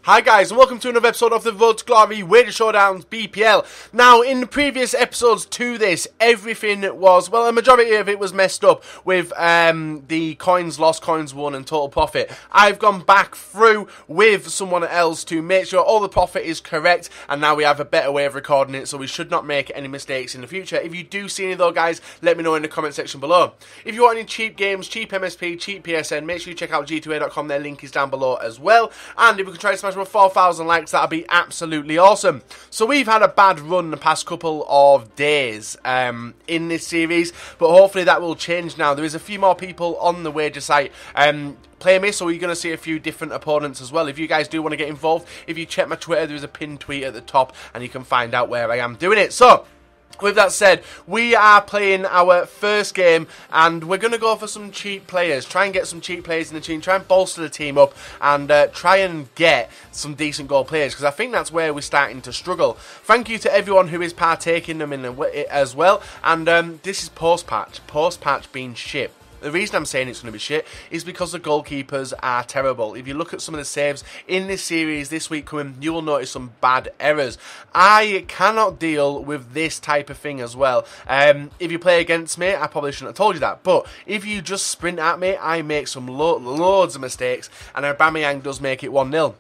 Hi guys, and welcome to another episode of the Road to Glory WAGER Showdowns BPL. Now, in the previous episodes to this, everything was, well, a majority of it was messed up with the coins lost, coins won, and total profit. I've gone back through with someone else to make sure all the profit is correct, and now we have a better way of recording it, so we should not make any mistakes in the future. If you do see any though, guys, let me know in the comment section below. If you want any cheap games, cheap MSP, cheap PSN, make sure you check out g2a.com, their link is down below as well. And if we can try to smash 4,000 likes, that'd be absolutely awesome. So we've had a bad run the past couple of days in this series, but hopefully that will change now. There is a few more people on the wager site play me, so you're going to see a few different opponents as well. If you guys do want to get involved, if you check my Twitter, there's a pinned tweet at the top and you can find out where I am doing it. So with that said, we are playing our first game, and we're going to go for some cheap players. Try and get some cheap players in the team. Try and bolster the team up, and try and get some decent goal players, because I think that's where we're starting to struggle. Thank you to everyone who is partaking them in as well. And this is post-patch. Post-patch being shit. The reason I'm saying it's going to be shit is because the goalkeepers are terrible. If you look at some of the saves in this series this week coming, you will notice some bad errors. I cannot deal with this type of thing as well. If you play against me, I probably shouldn't have told you that. But if you just sprint at me, I make some loads of mistakes, and Aubameyang does make it 1-0.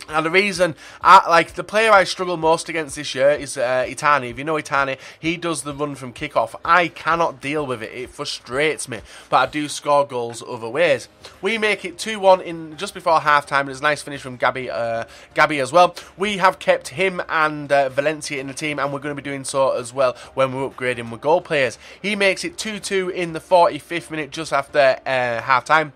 And the reason, the player I struggle most against this year is Itani. If you know Itani, he does the run from kickoff. I cannot deal with it. It frustrates me. But I do score goals other ways. We make it 2-1 in just before half-time. It's a nice finish from Gabby as well. We have kept him and Valencia in the team, and we're going to be doing so as well when we're upgrading with goal players. He makes it 2-2 in the 45th minute, just after half-time.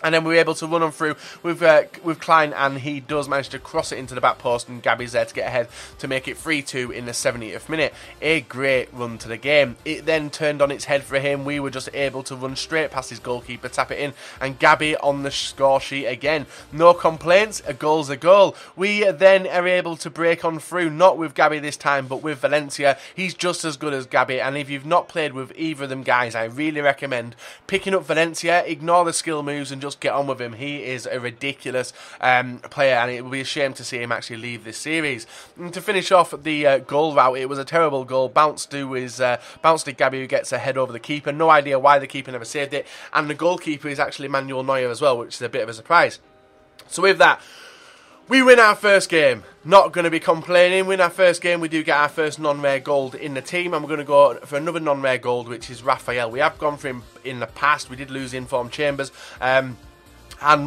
And then we were able to run on through with Klein, and he does manage to cross it into the back post, and Gabby's there to get ahead to make it 3-2 in the 70th minute. A great run to the game. It then turned on its head for him. We were just able to run straight past his goalkeeper, tap it in, and Gabby on the score sheet again. No complaints, a goal's a goal. We then are able to break on through, not with Gabby this time, but with Valencia. He's just as good as Gabby, and if you've not played with either of them guys, I really recommend picking up Valencia, ignore the skill moves, and just get on with him. He is a ridiculous player, and it will be a shame to see him actually leave this series. And to finish off the goal route, it was a terrible goal. Bounce to Gabby, who gets a head over the keeper. No idea why the keeper never saved it, and the goalkeeper is actually Manuel Neuer as well, which is a bit of a surprise. So with that, we win our first game. Not going to be complaining. Win our first game. We do get our first non-rare gold in the team, and we're going to go for another non-rare gold, which is Raphael. We have gone for him in the past. We did lose Inform Chambers, and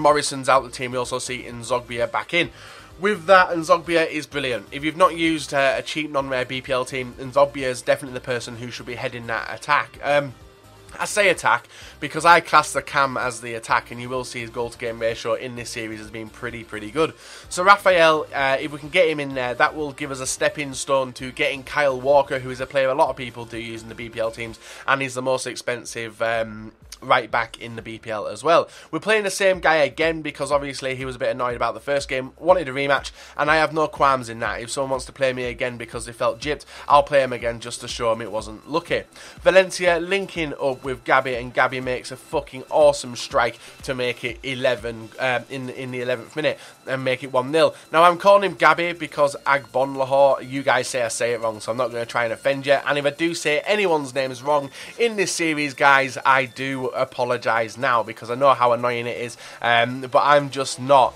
Morrison's out the team. We also see Nzogbia back in. With that, Nzogbia is brilliant. If you've not used a cheap non-rare BPL team, Nzogbia is definitely the person who should be heading that attack. I say attack because I class the cam as the attack, and you will see his goal to game ratio in this series has been pretty good. So Raphael, if we can get him in there, that will give us a stepping stone to getting Kyle Walker, who is a player a lot of people do use in the BPL teams, and he's the most expensive right back in the BPL as well. We're playing the same guy again because obviously he was a bit annoyed about the first game, wanted a rematch, and I have no qualms in that. If someone wants to play me again because they felt gypped, I'll play him again just to show him it wasn't lucky. Valencia linking up with Gabby, and Gabby makes a fucking awesome strike to make it 11 in the 11th minute and make it 1-0. Now I'm calling him Gabby because Agbonlahor, you guys say I say it wrong, so I'm not going to try and offend you, and if I do say anyone's name is wrong in this series, guys, I do apologise now because I know how annoying it is, but I'm just not.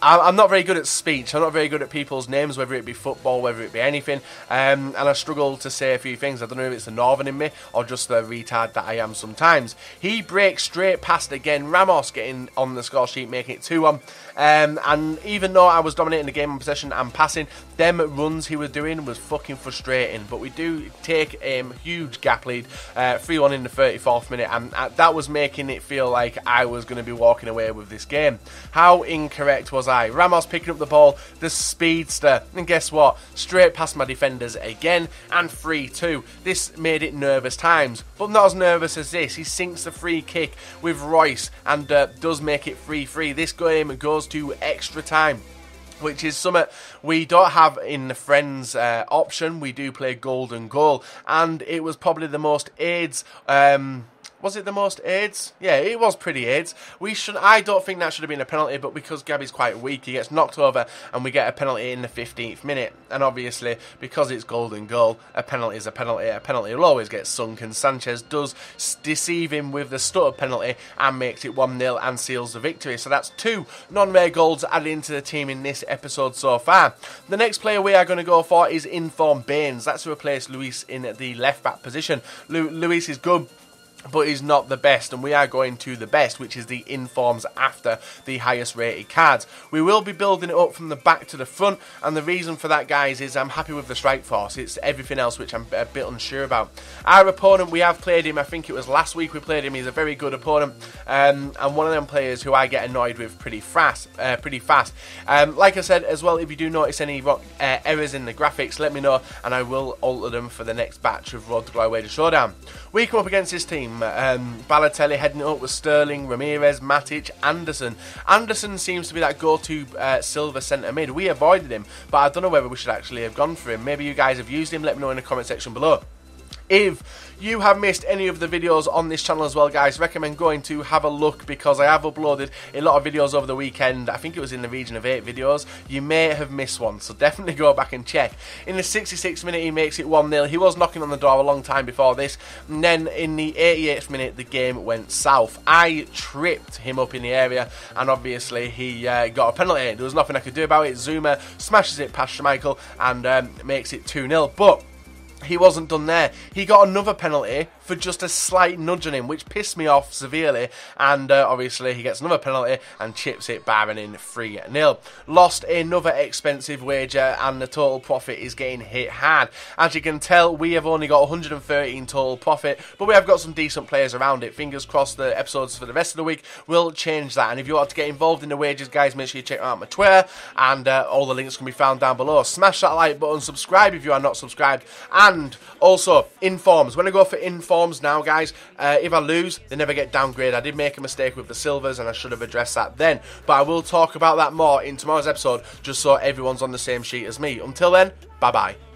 I'm not very good at speech. I'm not very good at people's names, whether it be football, whether it be anything, and I struggle to say a few things. I don't know if it's the northern in me or just the retard that I am sometimes. He breaks straight past again. Ramos getting on the score sheet, making it 2-1. And even though I was dominating the game on possession and passing, them runs he was doing was fucking frustrating. But we do take a huge gap lead, 3-1 in the 34th minute, and that was making it feel like I was going to be walking away with this game. How incorrect was I? Ramos picking up the ball, the speedster, and guess what? Straight past my defenders again, and 3-2. This made it nervous times, but not as nervous as this. He sinks the free kick with Royce and does make it 3-3. This game goes to extra time, which is something we don't have in the friends option. We do play golden goal, and it was probably the most AIDS Was it the most aids? Yeah, it was pretty aids. I don't think that should have been a penalty, but because Gabby's quite weak, he gets knocked over and we get a penalty in the 15th minute. And obviously, because it's golden goal, a penalty is a penalty. A penalty will always get sunk, and Sanchez does deceive him with the stutter penalty and makes it 1-0 and seals the victory. So that's 2 non-rare goals added into the team in this episode so far. The next player we are going to go for is in-form BAINES. That's to replace Luis in the left-back position. Luis is good, but he's not the best, and we are going to the best, which is the informs after the highest rated cards. We will be building it up from the back to the front, and the reason for that, guys, is I'm happy with the strike force. It's everything else which I'm a bit unsure about. Our opponent, we have played him, I think it was last week we played him. He's a very good opponent, and one of them players who I get annoyed with pretty fast. Like I said as well, if you do notice any errors in the graphics, let me know, and I will alter them for the next batch of Road to Glory Wager Showdown. We come up against this team. Balotelli heading up with Sterling, Ramirez, Matic, Anderson. Anderson seems to be that go-to silver centre mid. We avoided him, but I don't know whether we should actually have gone for him. Maybe you guys have used him. Let me know in the comment section below. If you have missed any of the videos on this channel as well, guys, recommend going to have a look, because I have uploaded a lot of videos over the weekend. I think it was in the region of 8 videos. You may have missed one, so definitely go back and check. In the 66th minute, he makes it 1-0. He was knocking on the door a long time before this. And then in the 88th minute, the game went south. I tripped him up in the area, and obviously he got a penalty. There was nothing I could do about it. Zuma smashes it past Schmeichel and makes it 2-0. But he wasn't done there. He got another penalty for just a slight nudge on him, which pissed me off severely, and obviously he gets another penalty and chips it barren in 3-0. Lost another expensive wager, and the total profit is getting hit hard. As you can tell, we have only got 113 total profit, but we have got some decent players around it. Fingers crossed the episodes for the rest of the week will change that. And if you want to get involved in the wagers, guys, make sure you check out my Twitter, and all the links can be found down below. Smash that like button, subscribe if you are not subscribed, and also informs. When I go for informs now, guys, if I lose, they never get downgraded. I did make a mistake with the silvers, and I should have addressed that then, but I will talk about that more in tomorrow's episode, just so everyone's on the same sheet as me. Until then, bye bye.